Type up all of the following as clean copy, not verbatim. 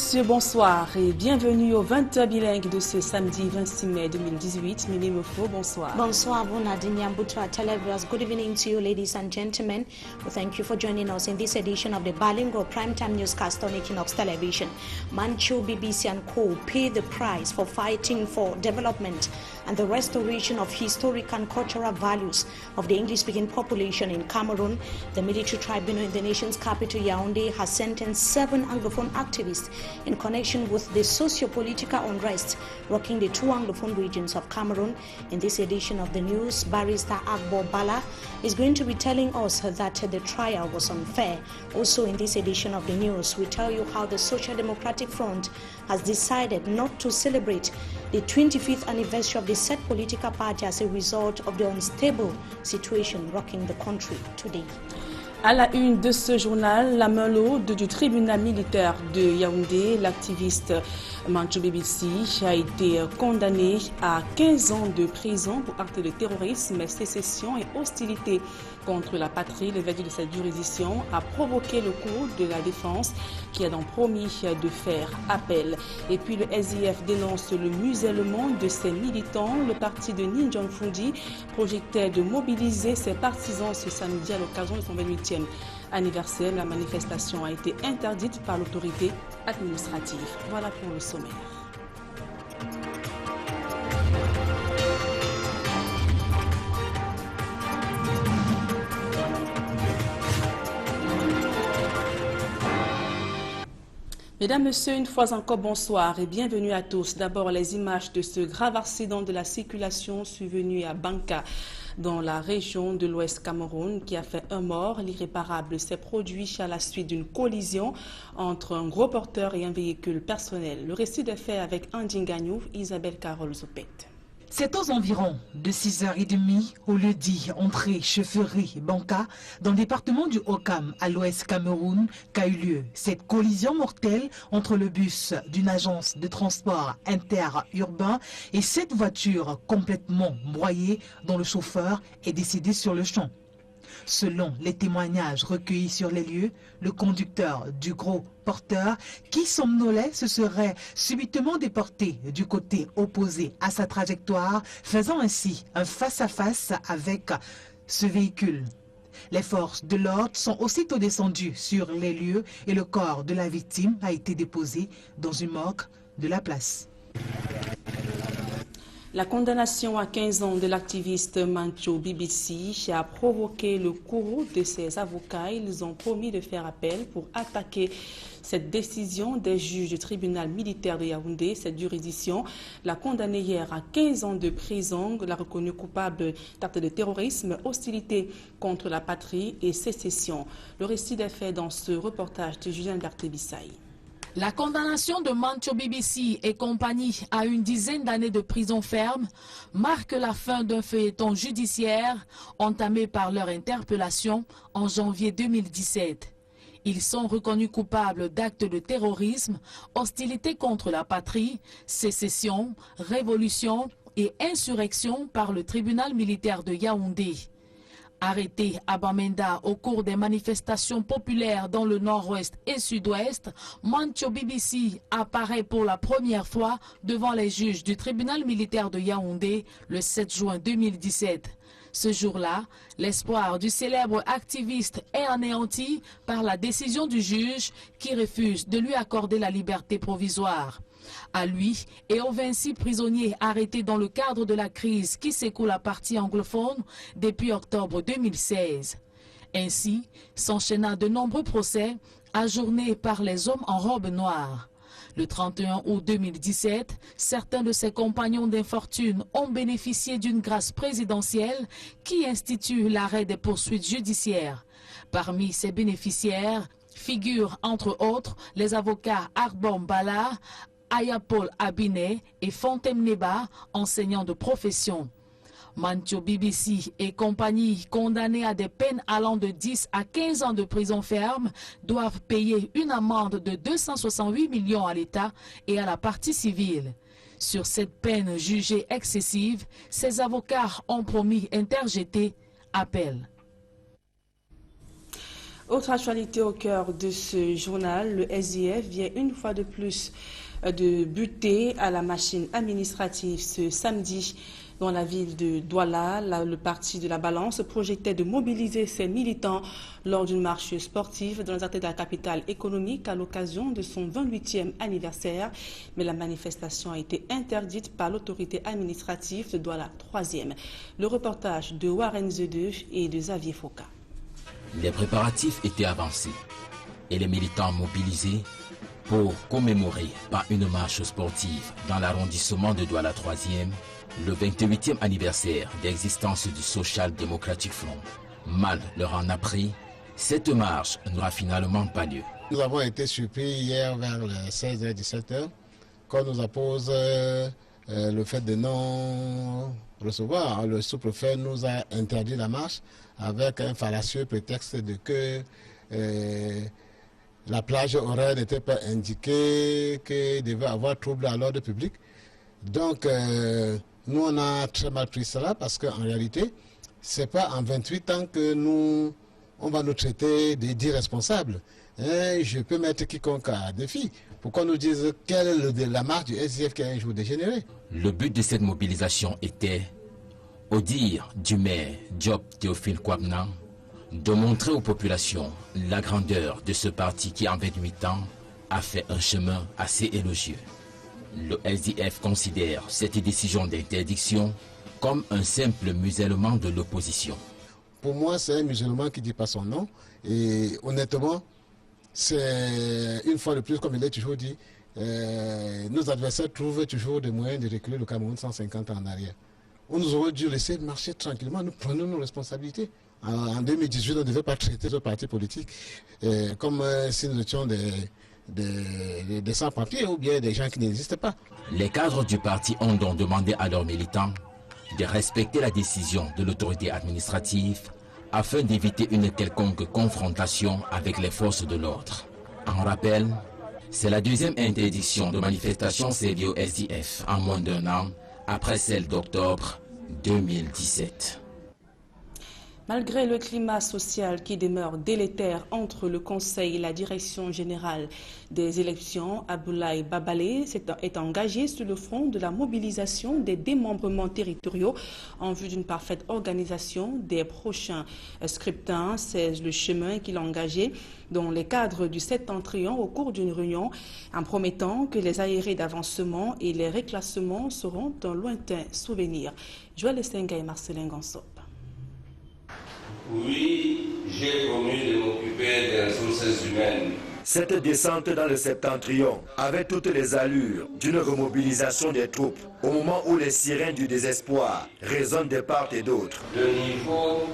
messieurs, bonsoir et bienvenue au 20h bilingue de ce samedi 26 mai 2018. Mimi Mofo, bonsoir. Bonsoir, televiewers. Good evening to you, ladies and gentlemen. We thank you for joining us in this edition of the bilingual primetime newscast on Equinox Television. Mancho, BBC and Co. pay the price for fighting for development and the restoration of historic and cultural values of the English-speaking population in Cameroon. The military tribunal in the nation's capital, Yaoundé, has sentenced 7 Anglophone activists in connection with the socio-political unrest rocking the 2 Anglophone regions of Cameroon. In this edition of the news, Barrister Agbo Bala is going to be telling us that the trial was unfair. Also in this edition of the news, we tell you how the Social Democratic Front has decided not to celebrate the 25th anniversary of the said political party as a result of the unstable situation rocking the country today. À la une de ce journal, la main lourde du tribunal militaire de Yaoundé, l'activiste Mancho BBC a été condamné à 15 ans de prison pour actes de terrorisme, sécession et hostilité contre la patrie. Le verdict de cette juridiction a provoqué le cours de la défense qui a donc promis de faire appel. Et puis le SIF dénonce le musellement de ses militants. Le parti de Ninjon Fundi projetait de mobiliser ses partisans ce samedi à l'occasion de son 28e anniversaire. La manifestation a été interdite par l'autorité administrative. Voilà pour le sommaire. Mesdames, Messieurs, une fois encore, bonsoir et bienvenue à tous. D'abord, les images de ce grave accident de la circulation survenu à Banka, dans la région de l'Ouest Cameroun, qui a fait un mort. L'irréparable s'est produit à la suite d'une collision entre un gros porteur et un véhicule personnel. Le récit des faits avec Andy Gagnou, Isabelle Carole Zopet. C'est aux environs de 6h30 au lieu-dit entrée Chefferie Banka dans le département du Haut-Cam à l'ouest Cameroun qu'a eu lieu cette collision mortelle entre le bus d'une agence de transport interurbain et cette voiture complètement broyée dont le chauffeur est décédé sur le champ. Selon les témoignages recueillis sur les lieux, le conducteur du gros porteur qui somnolait se serait subitement déporté du côté opposé à sa trajectoire, faisant ainsi un face-à-face avec ce véhicule. Les forces de l'ordre sont aussitôt descendues sur les lieux et le corps de la victime a été déposé dans une morgue de la place. La condamnation à 15 ans de l'activiste Mancho BBC a provoqué le courroux de ses avocats. Ils ont promis de faire appel pour attaquer cette décision des juges du tribunal militaire de Yaoundé. Cette juridiction l'a condamné hier à 15 ans de prison, l'a reconnu coupable d'actes de terrorisme, hostilité contre la patrie et sécession. Le récit des faits dans ce reportage de Julien Berthe-Bissaï. La condamnation de Mancho BBC et compagnie à une dizaine d'années de prison ferme marque la fin d'un feuilleton judiciaire entamé par leur interpellation en janvier 2017. Ils sont reconnus coupables d'actes de terrorisme, hostilité contre la patrie, sécession, révolution et insurrection par le tribunal militaire de Yaoundé. Arrêté à Bamenda au cours des manifestations populaires dans le nord-ouest et sud-ouest, Mancho BBC apparaît pour la première fois devant les juges du tribunal militaire de Yaoundé le 7 juin 2017. Ce jour-là, l'espoir du célèbre activiste est anéanti par la décision du juge qui refuse de lui accorder la liberté provisoire. À lui et aux 26 prisonniers arrêtés dans le cadre de la crise qui secoue la partie anglophone depuis octobre 2016. Ainsi, s'enchaîna de nombreux procès ajournés par les hommes en robe noire. Le 31 août 2017, certains de ses compagnons d'infortune ont bénéficié d'une grâce présidentielle qui institue l'arrêt des poursuites judiciaires. Parmi ces bénéficiaires figurent entre autres les avocats Agbo Bala, Ayapol Abiné et Fontem Neba, enseignants de profession. Mancho BBC et compagnie condamnés à des peines allant de 10 à 15 ans de prison ferme doivent payer une amende de 268 millions à l'État et à la partie civile. Sur cette peine jugée excessive, ces avocats ont promis interjeter appel. Autre actualité au cœur de ce journal, le SDF vient une fois de plus de buter à la machine administrative ce samedi. Dans la ville de Douala, le parti de la Balance projetait de mobiliser ses militants lors d'une marche sportive dans les artères de la capitale économique à l'occasion de son 28e anniversaire. Mais la manifestation a été interdite par l'autorité administrative de Douala 3e. Le reportage de Warren Zedeux et de Xavier Foka. Les préparatifs étaient avancés et les militants mobilisés pour commémorer par une marche sportive dans l'arrondissement de Douala 3e le 28e anniversaire d'existence du Social Democratic Front. Mal leur en a pris, cette marche n'aura finalement pas lieu. Nous avons été surpris hier vers les 16h-17h quand on nous appose le fait de non recevoir. Le sous-préfet nous a interdit la marche avec un fallacieux prétexte de que la plage horaire n'était pas indiquée, qu'il devait avoir trouble à l'ordre public. Donc, nous, on a très mal pris cela parce qu'en réalité, ce n'est pas en 28 ans que on va nous traiter d'irresponsables. Je peux mettre quiconque à défi. Pourquoi nous disent quelle est la marche du SDF qui a un jour dégénéré? Le but de cette mobilisation était, au dire du maire Diop Théophile Kwabna, de montrer aux populations la grandeur de ce parti qui, en 28 ans, a fait un chemin assez élogieux. Le SDF considère cette décision d'interdiction comme un simple musellement de l'opposition. Pour moi, c'est un musulman qui ne dit pas son nom. Et honnêtement, c'est une fois de plus, comme il est toujours dit, nos adversaires trouvent toujours des moyens de reculer le Cameroun 150 ans en arrière. On nous aurait dû laisser marcher tranquillement, nous prenons nos responsabilités. En 2018, on ne devait pas traiter nos partis politiques comme si nous étions des sans-papiers ou bien des gens qui n'existent pas. Les cadres du parti ont donc demandé à leurs militants de respecter la décision de l'autorité administrative afin d'éviter une quelconque confrontation avec les forces de l'ordre. En rappel, c'est la deuxième interdiction de manifestation servie au SDF en moins d'un an, après celle d'octobre 2017. Malgré le climat social qui demeure délétère entre le Conseil et la Direction générale des élections, Abdoulaye Babalé est engagé sur le front de la mobilisation des démembrements territoriaux en vue d'une parfaite organisation des prochains scrutins. C'est le chemin qu'il a engagé dans les cadres du septentrion au cours d'une réunion en promettant que les aérés d'avancement et les réclassements seront un lointain souvenir. Joël Estenga et Marcelin Gansop. Oui, j'ai promis de m'occuper des ressources humaines. Cette descente dans le septentrion avait toutes les allures d'une remobilisation des troupes au moment où les sirènes du désespoir résonnent de part et d'autre. Le niveau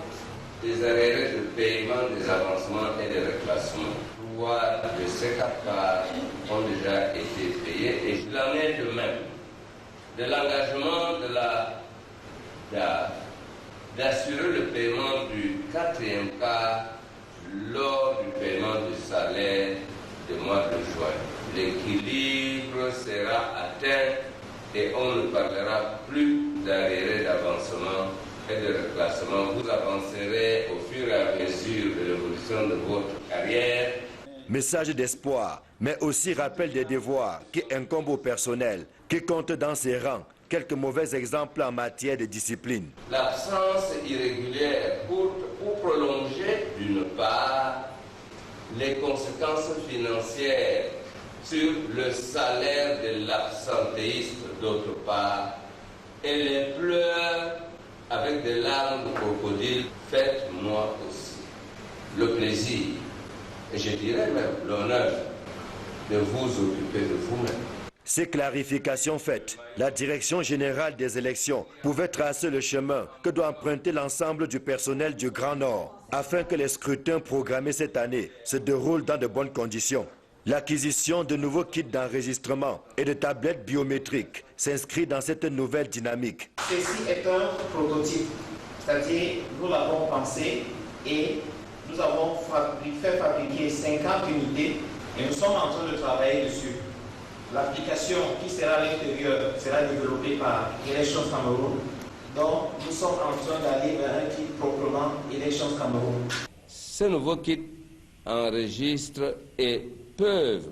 des arrêts de paiement des avancements et des réclassements, de ces 4 parts ont déjà été payés et je l'en ai de même. De l'engagement de la d'assurer le paiement du 4e quart lors du paiement du salaire du mois de juin. L'équilibre sera atteint et on ne parlera plus d'arrêt d'avancement et de reclassement. Vous avancerez au fur et à mesure de l'évolution de votre carrière. Message d'espoir, mais aussi rappel des devoirs qui incombent au personnel, qui compte dans ses rangs quelques mauvais exemples en matière de discipline. L'absence irrégulière pour prolonger, d'une part, les conséquences financières sur le salaire de l'absentéiste, d'autre part, et les pleurs avec des larmes de crocodile, faites-moi aussi le plaisir, et je dirais même l'honneur, de vous occuper de vous-même. Ces clarifications faites, la Direction générale des élections pouvait tracer le chemin que doit emprunter l'ensemble du personnel du Grand Nord afin que les scrutins programmés cette année se déroulent dans de bonnes conditions. L'acquisition de nouveaux kits d'enregistrement et de tablettes biométriques s'inscrit dans cette nouvelle dynamique. Ceci est un prototype, c'est-à-dire nous l'avons pensé et nous avons fait fabriquer 50 unités et nous sommes en train de travailler dessus. L'application qui sera à l'intérieur sera développée par Elections Cameroun. Donc, nous sommes en train d'aller vers un kit proprement Elections Cameroun. Ce nouveau kit enregistrent et peuvent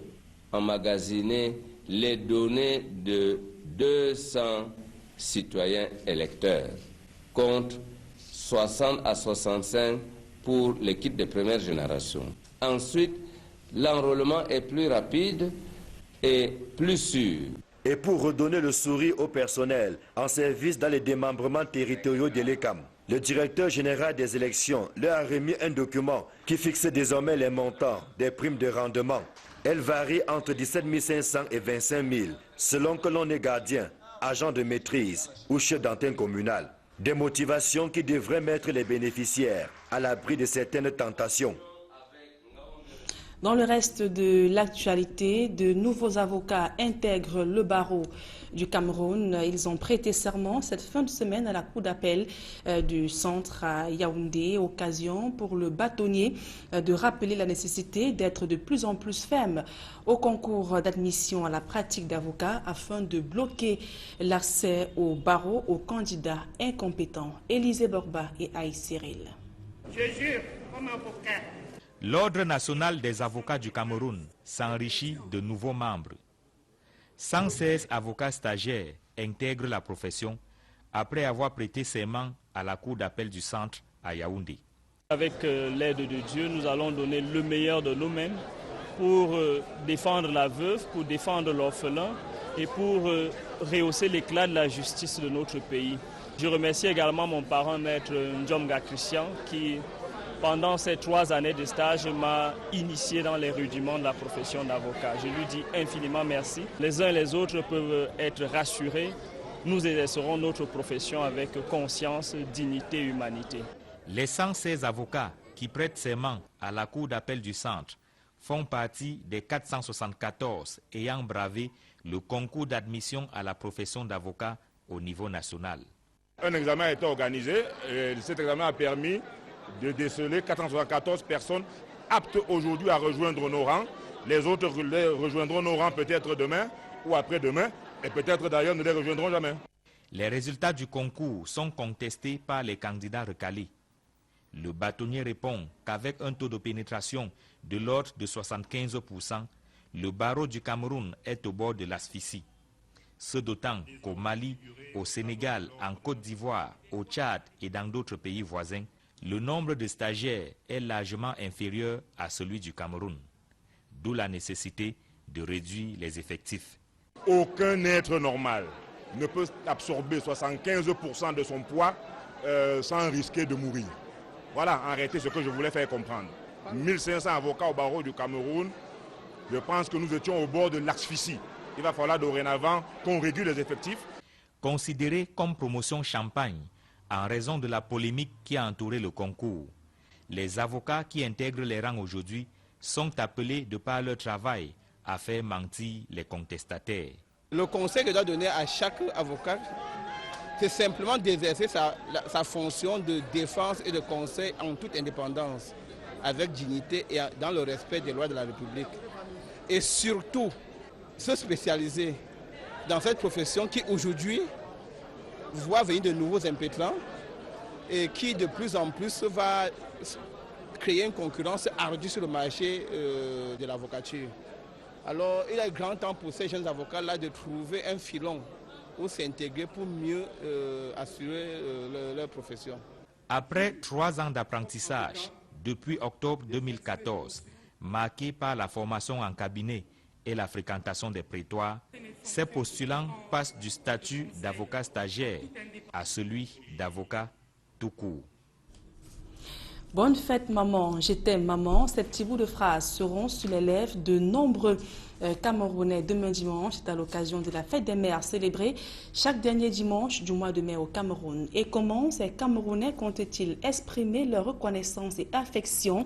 emmagasiner les données de 200 citoyens électeurs, contre 60 à 65 pour les kits de première génération. Ensuite, l'enrôlement est plus rapide et plus sûr. Et pour redonner le sourire au personnel en service dans les démembrements territoriaux de l'ECAM, le directeur général des élections leur a remis un document qui fixe désormais les montants des primes de rendement. Elles varient entre 17 500 et 25 000, selon que l'on est gardien, agent de maîtrise ou chef d'antenne communale. Des motivations qui devraient mettre les bénéficiaires à l'abri de certaines tentations. Dans le reste de l'actualité, de nouveaux avocats intègrent le barreau du Cameroun. Ils ont prêté serment cette fin de semaine à la cour d'appel du centre à Yaoundé, occasion pour le bâtonnier de rappeler la nécessité d'être de plus en plus ferme au concours d'admission à la pratique d'avocat afin de bloquer l'accès au barreau aux candidats incompétents. Élisée Borba et Aïe Cyril. Je jure comme avocat. L'Ordre national des avocats du Cameroun s'enrichit de nouveaux membres. 116 avocats stagiaires intègrent la profession après avoir prêté serment à la cour d'appel du centre à Yaoundé. Avec l'aide de Dieu, nous allons donner le meilleur de nous-mêmes pour défendre la veuve, pour défendre l'orphelin et pour rehausser l'éclat de la justice de notre pays. Je remercie également mon parent, maître Ndjomga Christian, qui pendant ces 3 années de stage, m'a initié dans les rudiments de la profession d'avocat. Je lui dis infiniment merci. Les uns et les autres peuvent être rassurés. Nous exercerons notre profession avec conscience, dignité et humanité. Les 116 avocats qui prêtent serment à la cour d'appel du centre font partie des 474 ayant bravé le concours d'admission à la profession d'avocat au niveau national. Un examen a été organisé et cet examen a permis de déceler 474 personnes aptes aujourd'hui à rejoindre nos rangs. Les autres les rejoindront nos rangs peut-être demain ou après-demain et peut-être d'ailleurs ne les rejoindront jamais. Les résultats du concours sont contestés par les candidats recalés. Le bâtonnier répond qu'avec un taux de pénétration de l'ordre de 75%, le barreau du Cameroun est au bord de l'asphyxie. Ce d'autant qu'au Mali, au Sénégal, en Côte d'Ivoire, au Tchad et dans d'autres pays voisins, le nombre de stagiaires est largement inférieur à celui du Cameroun, d'où la nécessité de réduire les effectifs. Aucun être normal ne peut absorber 75% de son poids sans risquer de mourir. Voilà en réalité ce que je voulais faire comprendre. 1500 avocats au barreau du Cameroun, je pense que nous étions au bord de l'asphyxie. Il va falloir dorénavant qu'on réduise les effectifs. Considéré comme promotion champagne, en raison de la polémique qui a entouré le concours, les avocats qui intègrent les rangs aujourd'hui sont appelés de par leur travail à faire mentir les contestataires. Le conseil que je dois donner à chaque avocat, c'est simplement d'exercer sa fonction de défense et de conseil en toute indépendance, avec dignité et dans le respect des lois de la République. Et surtout, se spécialiser dans cette profession qui aujourd'hui voit venir de nouveaux impétrants et qui de plus en plus va créer une concurrence ardue sur le marché de l'avocature. Alors il est grand temps pour ces jeunes avocats-là de trouver un filon où s'intégrer pour mieux assurer leur profession. Après 3 ans d'apprentissage, depuis octobre 2014, marqué par la formation en cabinet et la fréquentation des prétoires, ces postulants passent du statut d'avocat stagiaire à celui d'avocat tout court. Bonne fête maman, je t'aime maman. Ces petits bouts de phrases seront sur les lèvres de nombreux Camerounais demain dimanche. C'est à l'occasion de la fête des mères célébrée chaque dernier dimanche du mois de mai au Cameroun. Et comment ces Camerounais comptent-ils exprimer leur reconnaissance et affection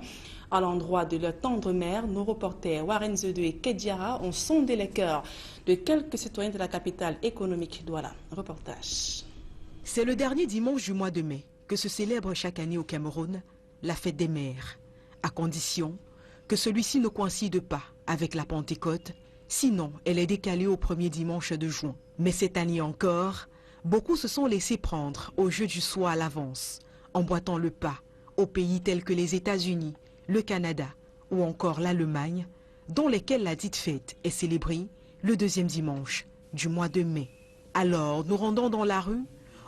à l'endroit de leur tendre mère? Nos reporters Warren Zedou et Kediara ont sondé les cœurs de quelques citoyens de la capitale économique Douala. Reportage. C'est le dernier dimanche du mois de mai que se célèbre chaque année au Cameroun la fête des mères, à condition que celui-ci ne coïncide pas avec la Pentecôte, sinon elle est décalée au premier dimanche de juin. Mais cette année encore, beaucoup se sont laissés prendre au jeu du soi à l'avance, emboîtant le pas aux pays tels que les États-Unis, le Canada ou encore l'Allemagne, dans lesquelles la dite fête est célébrée le deuxième dimanche du mois de mai. Alors, nous rendons dans la rue,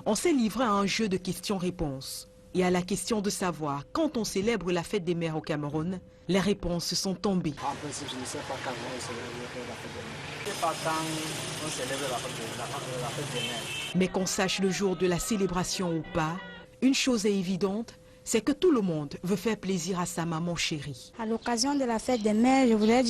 on s'est livré à un jeu de questions-réponses. Et à la question de savoir quand on célèbre la fête des mères au Cameroun, les réponses sont tombées. En principe, je ne sais pas quand on célèbre la fête des mères. Je ne sais pas quand on célèbre la fête des mères. Mais qu'on sache le jour de la célébration ou pas, une chose est évidente, c'est que tout le monde veut faire plaisir à sa maman chérie. À l'occasion de la fête des mères, je voudrais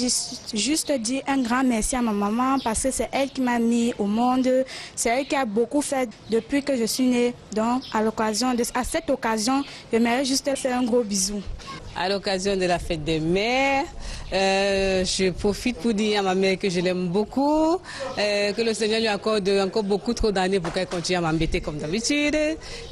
juste dire un grand merci à ma maman parce que c'est elle qui m'a mis au monde. C'est elle qui a beaucoup fait depuis que je suis née. Donc à cette occasion, j'aimerais juste faire un gros bisou. À l'occasion de la fête des mères, je profite pour dire à ma mère que je l'aime beaucoup, que le Seigneur lui accorde encore beaucoup trop d'années pour qu'elle continue à m'embêter comme d'habitude.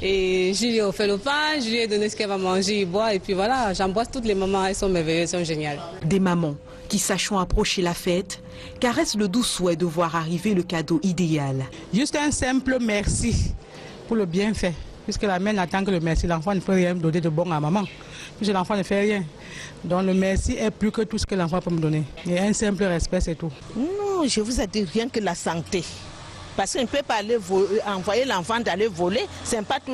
Et je lui ai offert le pain, je lui ai donné ce qu'elle va manger et boire. Et puis voilà, j'embrasse toutes les mamans, elles sont merveilleuses, elles sont géniales. Des mamans qui, sachant approcher la fête, caressent le doux souhait de voir arriver le cadeau idéal. Juste un simple merci pour le bienfait. Puisque la mère n'attend que le merci, l'enfant ne peut rien donner de bon à maman. Puisque l'enfant ne fait rien. Donc le merci est plus que tout ce que l'enfant peut me donner. Et un simple respect, c'est tout. Non, je vous ai dit rien que la santé. Parce qu'on ne peut pas envoyer l'enfant d'aller voler. C'est pas tout.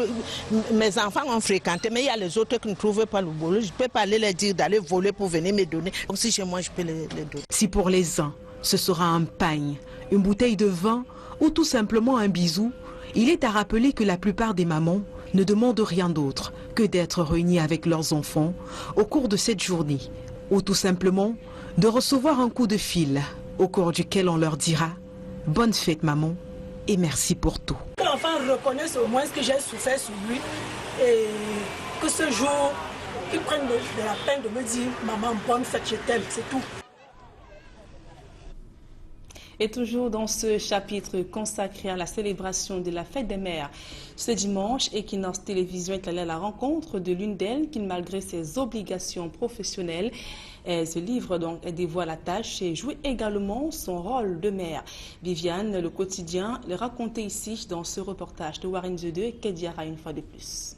Mes enfants ont fréquenté, mais il y a les autres qui ne trouvent pas le boulot. Je ne peux pas aller leur dire d'aller voler pour venir me donner. Donc si chez moi, je peux les donner. Si pour les uns, ce sera un pain, une bouteille de vin ou tout simplement un bisou, il est à rappeler que la plupart des mamans ne demandent rien d'autre que d'être réunies avec leurs enfants au cours de cette journée, ou tout simplement de recevoir un coup de fil au cours duquel on leur dira « Bonne fête maman et merci pour tout ». Que l'enfant reconnaisse au moins ce que j'ai souffert sur lui et que ce jour, il prenne de la peine de me dire « Maman, bonne fête, je t'aime », c'est tout. Et toujours dans ce chapitre consacré à la célébration de la fête des mères, ce dimanche, Equinox Télévision est allé à la rencontre de l'une d'elles qui, malgré ses obligations professionnelles, elle se livre donc, elle dévoile la tâche et joue également son rôle de mère. Viviane, le quotidien, le racontait ici dans ce reportage de Warren 2 et Kediara une fois de plus.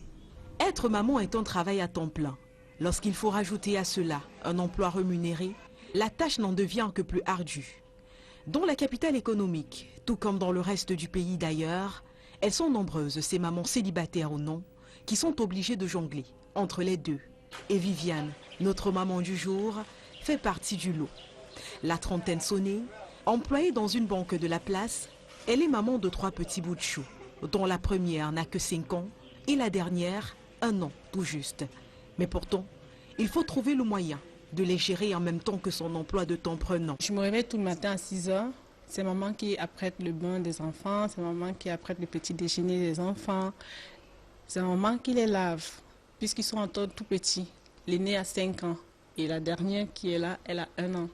Être maman est un travail à temps plein. Lorsqu'il faut rajouter à cela un emploi rémunéré, la tâche n'en devient que plus ardue. Dans la capitale économique, tout comme dans le reste du pays d'ailleurs, elles sont nombreuses, ces mamans célibataires ou non, qui sont obligées de jongler entre les deux. Et Viviane, notre maman du jour, fait partie du lot. La trentaine sonnée, employée dans une banque de la place, elle est maman de 3 petits bouts de chou, dont la première n'a que 5 ans et la dernière 1 an tout juste. Mais pourtant, il faut trouver le moyen de les gérer en même temps que son emploi de temps prenant. Je me réveille tout le matin à 6 h. C'est maman qui apprête le bain des enfants, c'est maman qui apprête le petit déjeuner des enfants. C'est maman qui les lave, puisqu'ils sont encore tout petits. L'aîné a 5 ans et la dernière qui est là, elle a 1 an.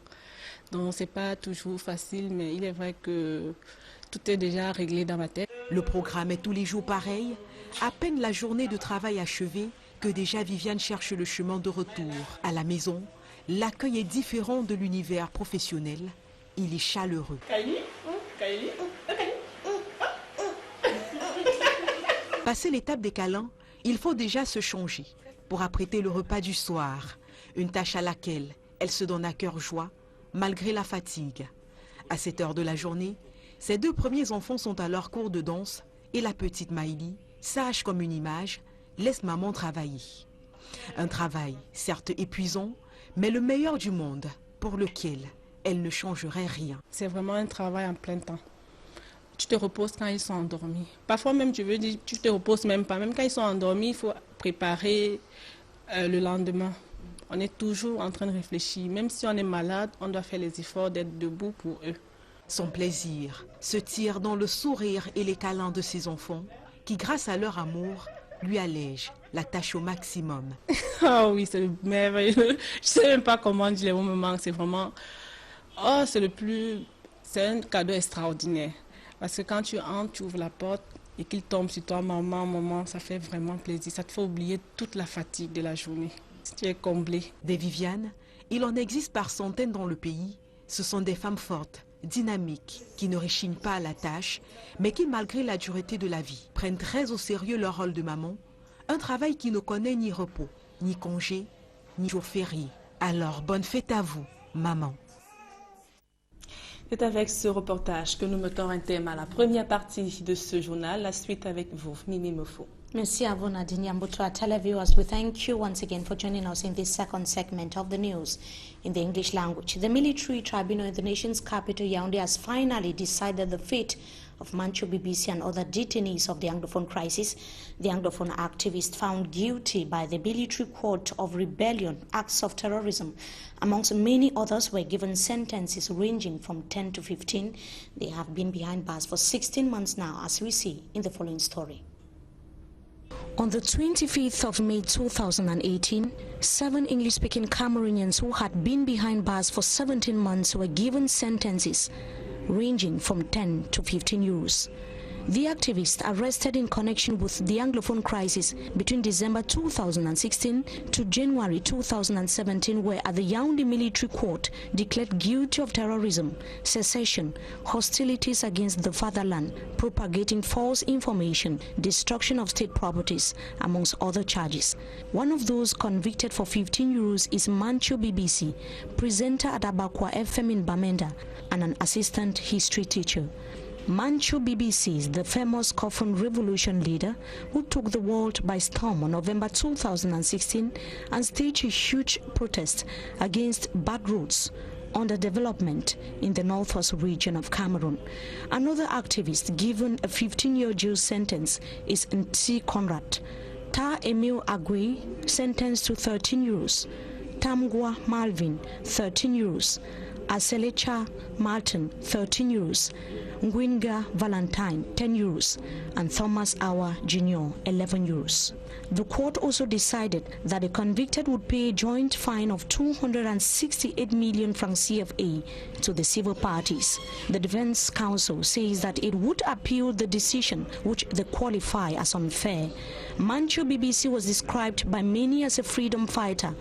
Donc c'est pas toujours facile, mais il est vrai que tout est déjà réglé dans ma tête. Le programme est tous les jours pareil. À peine la journée de travail achevée que déjà Viviane cherche le chemin de retour. À la maison, l'accueil est différent de l'univers professionnel. Il est chaleureux. Passé l'étape des câlins, il faut déjà se changer pour apprêter le repas du soir. Une tâche à laquelle elle se donne à cœur joie, malgré la fatigue. À cette heure de la journée, ses 2 premiers enfants sont à leur cours de danse et la petite Maïli, sage comme une image, laisse maman travailler. Un travail certes épuisant, mais le meilleur du monde pour lequel elle ne changerait rien. C'est vraiment un travail en plein temps. Tu te reposes quand ils sont endormis. Parfois même, tu veux dire, tu te reposes même pas. Même quand ils sont endormis, il faut préparer le lendemain. On est toujours en train de réfléchir. Même si on est malade, on doit faire les efforts d'être debout pour eux. Son plaisir se tire dans le sourire et les câlins de ses enfants qui, grâce à leur amour, lui allègent la tâche au maximum. Ah oui, c'est merveilleux. Je ne sais même pas comment dire les mots me manquent. C'est vraiment... Oh, c'est un cadeau extraordinaire. Parce que quand tu entres, tu ouvres la porte et qu'il tombe sur toi, maman, ça fait vraiment plaisir. Ça te fait oublier toute la fatigue de la journée. Tu es comblé. Des Vivianes, il en existe par centaines dans le pays. Ce sont des femmes fortes, dynamiques, qui ne rechignent pas à la tâche, mais qui, malgré la dureté de la vie, prennent très au sérieux leur rôle de maman. Un travail qui ne connaît ni repos, ni congé, ni jour férié. Alors, bonne fête à vous, maman. C'est avec ce reportage que nous mettons un thème à la première partie de ce journal. La suite avec vous, Mimi Mofo. Merci à vous, Nadine Yambutra. Televiewers, we thank you once again for joining us in this second segment of the news in the English language. The military tribunal in the nation's capital, Yaoundé, has finally decided the fate of Mancho BBC and other detainees of the Anglophone crisis. The Anglophone activists found guilty by the military court of rebellion, acts of terrorism, amongst many others, were given sentences ranging from 10 to 15. They have been behind bars for 16 months now, as we see in the following story. On the 25th of May 2018, 7 English-speaking Cameroonians who had been behind bars for 17 months were given sentences ranging from 10 to 15 euros. The activists arrested in connection with the Anglophone crisis between December 2016 to January 2017 were at the Yaoundé military court declared guilty of terrorism, secession, hostilities against the fatherland, propagating false information, destruction of state properties, amongst other charges. One of those convicted for 15 euros is Mancho BBC, presenter at Abakwa FM in Bamenda, and an assistant history teacher. Mancho BBC is the famous Coffin Revolution leader who took the world by storm on November 2016 and staged a huge protest against bad roads, underdevelopment in the northwest region of Cameroon. Another activist given a 15-year jail sentence is Ntsi Conrad. Ta Emil Agui, sentenced to 13 euros. Tamgwa Malvin, 13 euros. Aselecha Martin, 13 euros. Ngwinga Valentine, 10 euros, and Thomas Awa Jr., 11 euros. The court also decided that the convicted would pay a joint fine of 268 million francs CFA to the civil parties. The defense counsel says that it would appeal the decision, which they qualify as unfair. Mancho BBC was described by many as a freedom fighter,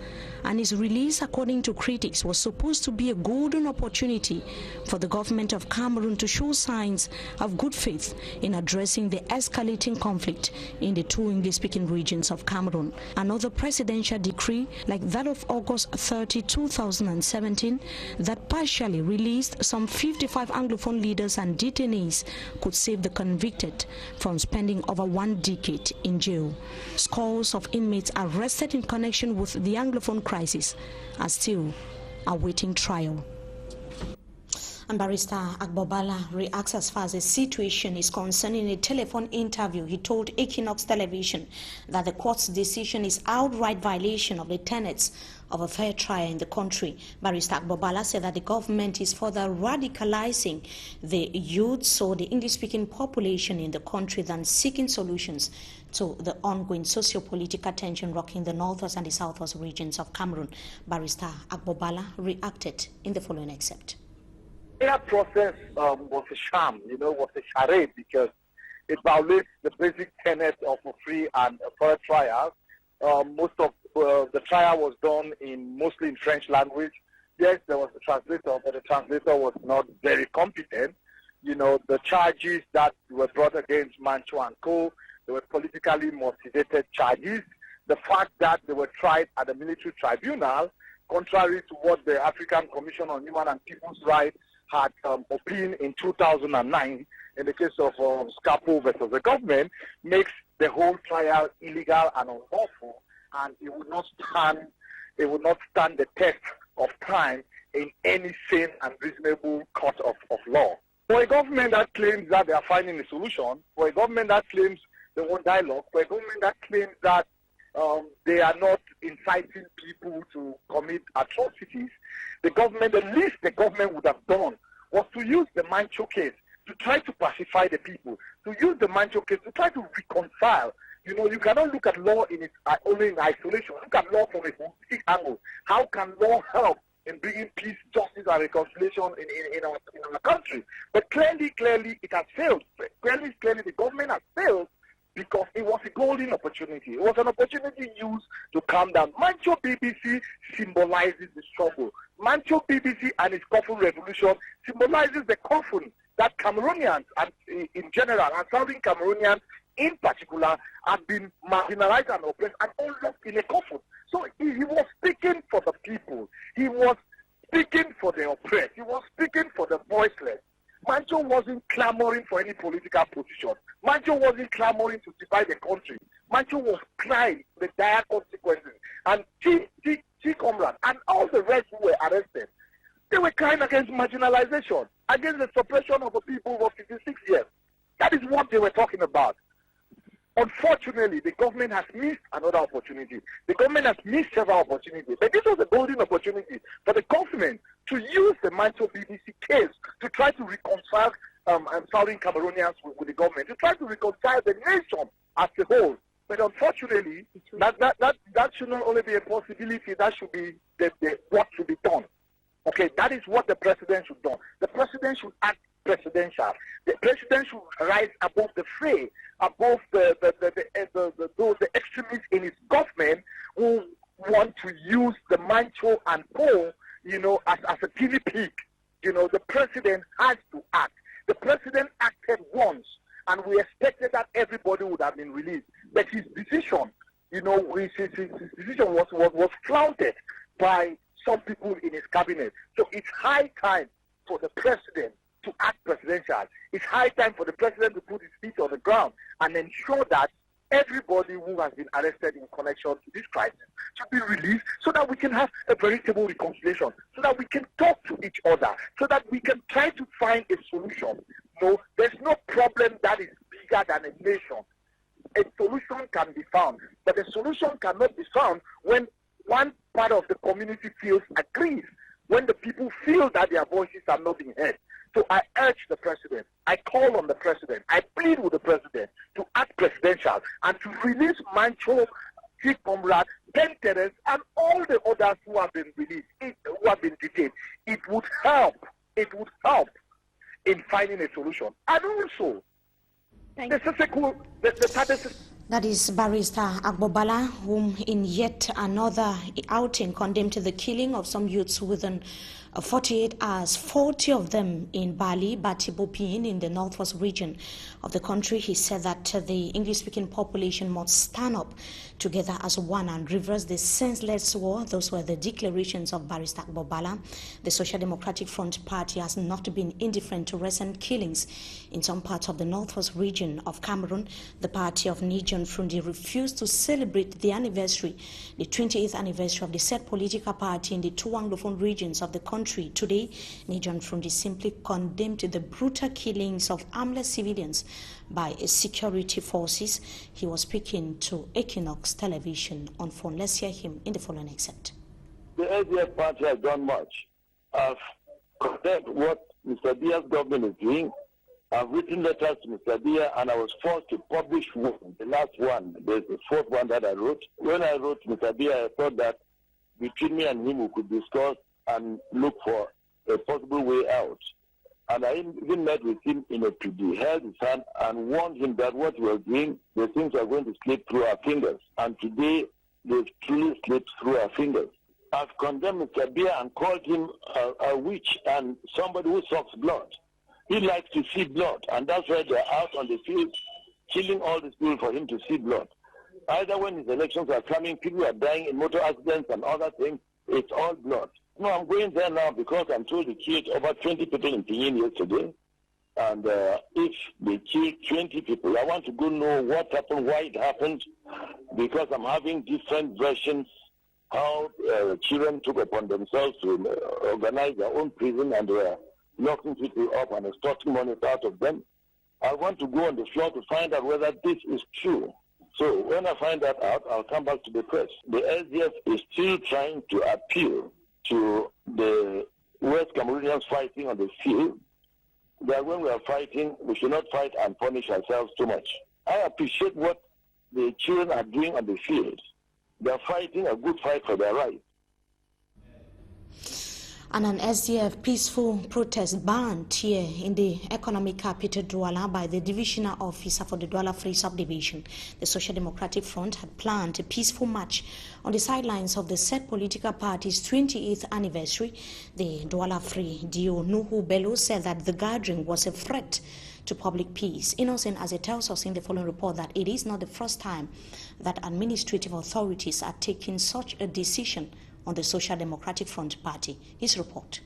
and his release, according to critics, was supposed to be a golden opportunity for the government of Cameroon to show signs of good faith in addressing the escalating conflict in the two English-speaking regions of Cameroon. Another presidential decree, like that of August 30, 2017, that partially released some 55 Anglophone leaders and detainees, could save the convicted from spending over 1 decade in jail. Scores of inmates arrested in connection with the Anglophone crisis are still awaiting trial. And Barrister Agbobala reacts as far as the situation is concerned. In a telephone interview, he told Equinox Television that the court's decision is outright violation of the tenets of a fair trial in the country. Barrister Agbobala said that the government is further radicalizing the youths or the English-speaking population in the country than seeking solutions to the ongoing socio-political tension rocking the northwest and the southwest regions of Cameroon. Barrister Agbobala reacted in the following excerpt. That process was a sham, was a charade, because it violates the basic tenets of a free and a fair trial. Most of the trial was done mostly in French language. Yes, there was a translator, but the translator was not very competent. The charges that were brought against Mancho and Co., they were politically motivated charges. The fact that they were tried at the military tribunal, contrary to what the African Commission on Human and People's Rights had opined in 2009 in the case of Scapo versus the government, makes the whole trial illegal and unlawful, and it would not stand the test of time in any sane and reasonable court of law. For a government that claims that they are finding a solution, for a government that claims they want dialogue, for a government that claims that they are not inciting people to commit atrocities, the least the government would have done was to use the Mancho case to try to pacify the people, to use the Mancho case to try to reconcile. You cannot look at law only in isolation. Look at law from a holistic angle. How can law help in bringing peace, justice, and reconciliation in our country? But clearly, it has failed. Clearly, the government has failed, because it was a golden opportunity. It was an opportunity used to calm down. Mancho BBC symbolizes the struggle. Mancho BBC and its Coffin Revolution symbolizes the coffin that Cameroonians, and in general, and Southern Cameroonians in particular have been marginalized and oppressed and all locked in a coffin. So he was speaking for the people. He was speaking for the oppressed. He was speaking for the voiceless. Mancho wasn't clamoring for any political position. Mancho wasn't clamoring to divide the country. Mancho was crying the dire consequences. And T. Comrade and all the rest who were arrested, they were crying against marginalization, against the suppression of the people for 56 years. That is what they were talking about. Unfortunately, the government has missed another opportunity. The government has missed several opportunities. But this was a golden opportunity for the government to use the Mancho BBC case to try to reconcile Southern Cameroonians with the government, to try to reconcile the nation as a whole. But unfortunately, that should not only be a possibility, that should be what should be done. Okay, that is what the president should do. The president should act presidential. The president should rise above the fray, above the extremists in his government who want to use the Mancho and Co, as a guinea pig. The president has to act. The president acted once, and we expected that everybody would have been released. But his decision, his decision was flouted by some people in his cabinet. So it's high time for the president to act presidential. It's high time for the president to put his feet on the ground and ensure that everybody who has been arrested in connection to this crisis should be released so that we can have a veritable reconciliation, so that we can talk to each other, so that we can try to find a solution. No, there's no problem that is bigger than a nation. A solution can be found, but a solution cannot be found when one part of the community feels aggrieved, when the people feel that their voices are not being heard. So I urge the president, I call on the president, I plead with the president to act presidential and to release Mancho, Chief Comrade, Ben Terence, and all the others who have been released, who have been detained. It would help in finding a solution. And also, that is Barrister Agbobala, whom in yet another outing condemned the killing of some youths within 48 hours, 40 of them in Bali, Batibopin, in the northwest region of the country. He said that the English-speaking population must stand up together as one and reverse the senseless war. Those were the declarations of Barrister Agbobala. The Social Democratic Front Party has not been indifferent to recent killings in some parts of the northwest region of Cameroon. The party of Nijon Frundi refused to celebrate the anniversary, the 28th anniversary of the said political party in the two Anglophone regions of the country. Today, Nijon Frundi simply condemned the brutal killings of armless civilians by security forces. He was speaking to Equinox Television on phone. Let's hear him in the following excerpt. The ADF party has done much. I've condemned what Mr. Biya's government is doing. I've written letters to Mr. Biya, and I was forced to publish one, the last one. There's the fourth one that I wrote. When I wrote Mr. Biya, I thought that between me and him we could discuss and look for a possible way out. And I even met with him in a PD, held his hand and warned him that what we were doing, the things are going to slip through our fingers. And today, they've truly slipped through our fingers. I've condemned Mr. Biya and called him a witch and somebody who sucks blood. He likes to see blood, and that's why they're out on the field killing all these people for him to see blood. Either when his elections are coming, people are dying in motor accidents and other things, it's all blood. No, I'm going there now because I'm told they killed over 20 people in Pinyin yesterday. And if they killed 20 people, I want to go know what happened, why it happened, because I'm having different versions how children took upon themselves to organize their own prison and were locking people up and extorting money out of them. I want to go on the floor to find out whether this is true. So when I find that out, I'll come back to the press. The SDF is still trying to appeal to the West Cameroonians fighting on the field, that when we are fighting, we should not fight and punish ourselves too much. I appreciate what the children are doing on the field. They are fighting a good fight for their rights. And an SDF peaceful protest banned here in the economic capital Douala by the divisional officer for the Douala Free subdivision. The Social Democratic Front had planned a peaceful march on the sidelines of the said political party's 28th anniversary. The Douala Free Dio Nuhu Bello said that the gathering was a threat to public peace. Innocent Aze tells us in the following report that it is not the first time that administrative authorities are taking such a decision on the Social Democratic Front Party. His report.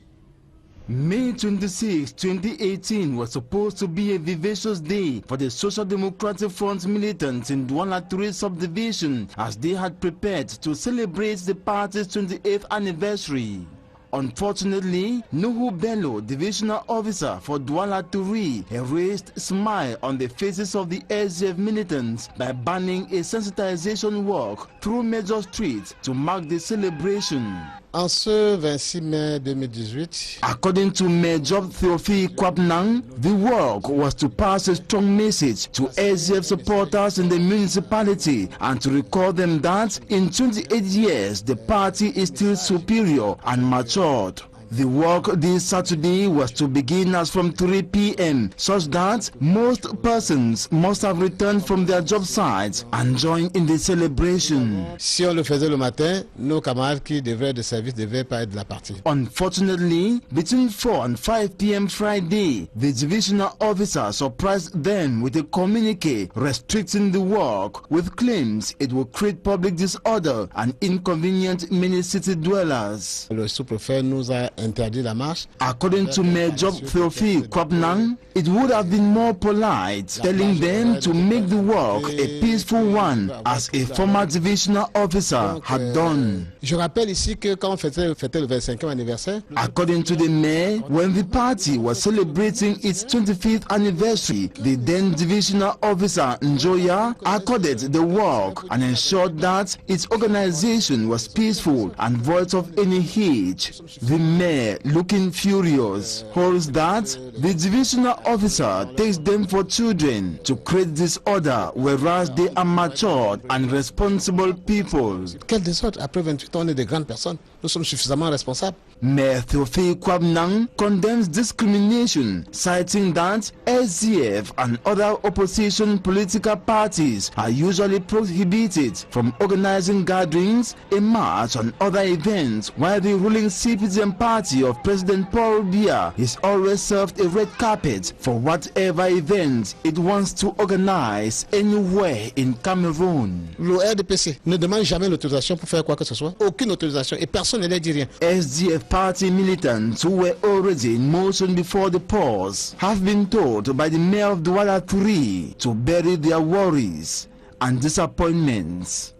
May 26, 2018 was supposed to be a vivacious day for the Social Democratic Front militants in Douala 3 subdivision as they had prepared to celebrate the party's 28th anniversary. Unfortunately, Nuhu Bello, divisional officer for Douala 3, erased a smile on the faces of the SDF militants by banning a sensitization walk through major streets to mark the celebration. En ce 26 mai 2018, according to Major Theophile Kwapnang, the work was to pass a strong message to SDF supporters in the municipality and to recall them that in 28 years the party is still superior and matured. The work this Saturday was to begin as from 3 p.m. such that most persons must have returned from their job sites and joined in the celebration. Si on le faisait le matin, nos camarades qui devraient être de service devaient pas être de la partie. Unfortunately, between 4 and 5 p.m. Friday, the divisional officer surprised them with a communique restricting the work with claims it will create public disorder and inconvenience many city dwellers. Le sous-préfet nous a interdit la marche. According to Major Theophile Kwapnang, it would have been more polite telling them to make the work a peaceful one, as a former divisional officer had done. Je rappelle ici que quand on fêtait le 25e anniversaire, according to the mayor, when the party was celebrating its 25th anniversary, the then divisional officer Njoya accorded the work and ensured that its organization was peaceful and void of any hate. The mayor, looking furious, holds that the divisional officer takes them for children to create disorder, whereas they are matured and responsible people. Quel désordre? Après 28 ans, on est des grandes personnes. Nous sommes suffisamment responsables. Mayor Theophile Kwapnang condemns discrimination, citing that SDF and other opposition political parties are usually prohibited from organizing gatherings, a march and other events, while the ruling CPDM party of President Paul Biya is always served a red carpet for whatever event it wants to organize anywhere in Cameroon. Le RDPC ne demande jamais l'autorisation pour faire quoi que ce soit. Aucune autorisation et personne ne leur dit rien. SDF party militants who were already in motion before the pause have been told by the mayor of Douala 3 to bury their worries and disappointments.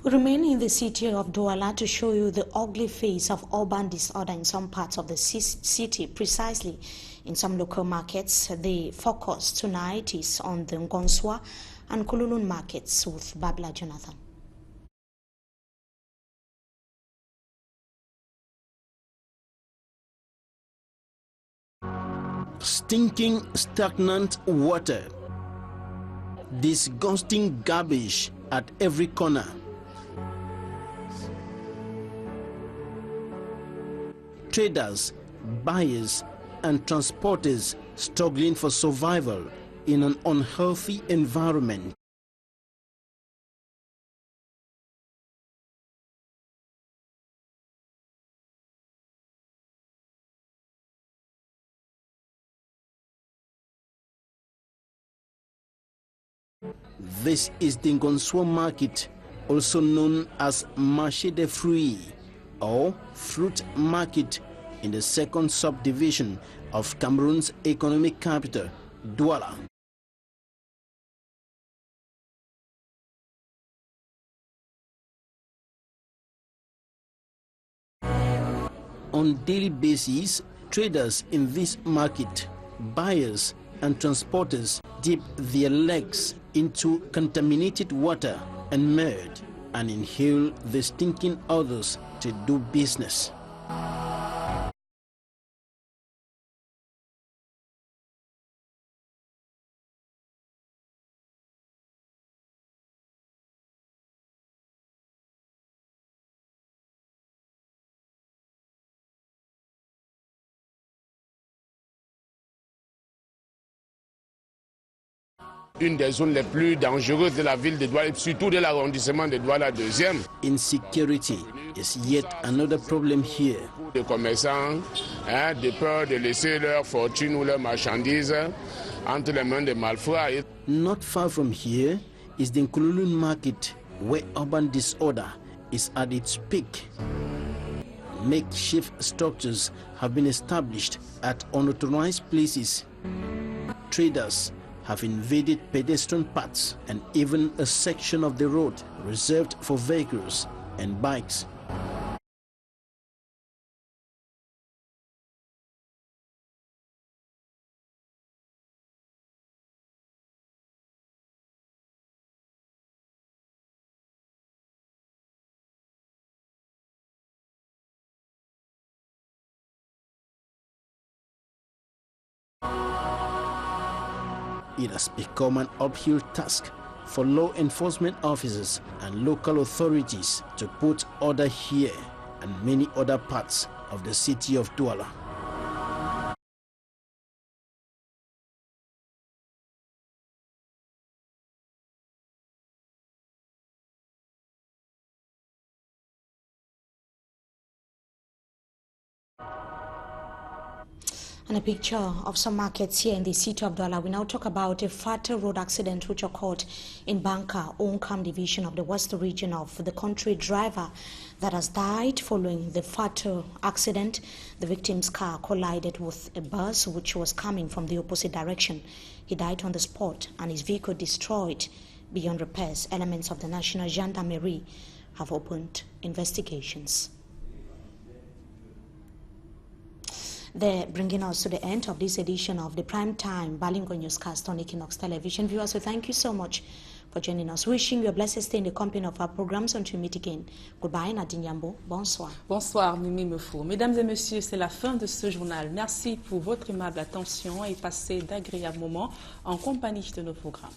We remain in the city of Douala to show you the ugly face of urban disorder in some parts of the city, precisely in some local markets. The focus tonight is on the Ngonswa and Kululun markets with Babla Jonathan. Stinking, stagnant water, disgusting garbage at every corner. Traders, buyers, and transporters struggling for survival in an unhealthy environment. This is the Ngonswa market, also known as Marché des Fruits or Fruit Market, in the second subdivision of Cameroon's economic capital, Douala. On daily basis, traders in this market, buyers and transporters dip their legs into contaminated water and mud and inhale the stinking odors to do business. Une des zones les plus dangereuses de la ville de Douala, surtout de l'arrondissement de Douala 2e. Insecurity is yet another problem here. Les commerçants, de peur de laisser leur fortune ou leurs marchandises entre les mains des malfrats. Not far from here is the Nkululun market, where urban disorder is at its peak. Makeshift structures have been established at unauthorized places. Traders have invaded pedestrian paths and even a section of the road reserved for vehicles and bikes. It has become an uphill task for law enforcement officers and local authorities to put order here and many other parts of the city of Douala. And a picture of some markets here in the city of Douala. We now talk about a fatal road accident which occurred in Banka, Onkam division of the west region of the country. Driver that has died following the fatal accident. The victim's car collided with a bus which was coming from the opposite direction. He died on the spot and his vehicle destroyed beyond repairs. Elements of the National Gendarmerie have opened investigations. They're bringing us to the end of this edition of the Primetime Balingo Newscast on Equinox Television. Viewers, so thank you so much for joining us. Wishing you a blessed stay in the company of our programs until we meet again. Goodbye, Nadine Yambo. Bonsoir. Bonsoir, Mimi Mefou. Mesdames et messieurs, c'est la fin de ce journal. Merci pour votre aimable attention et passez d'agréables moments en compagnie de nos programmes.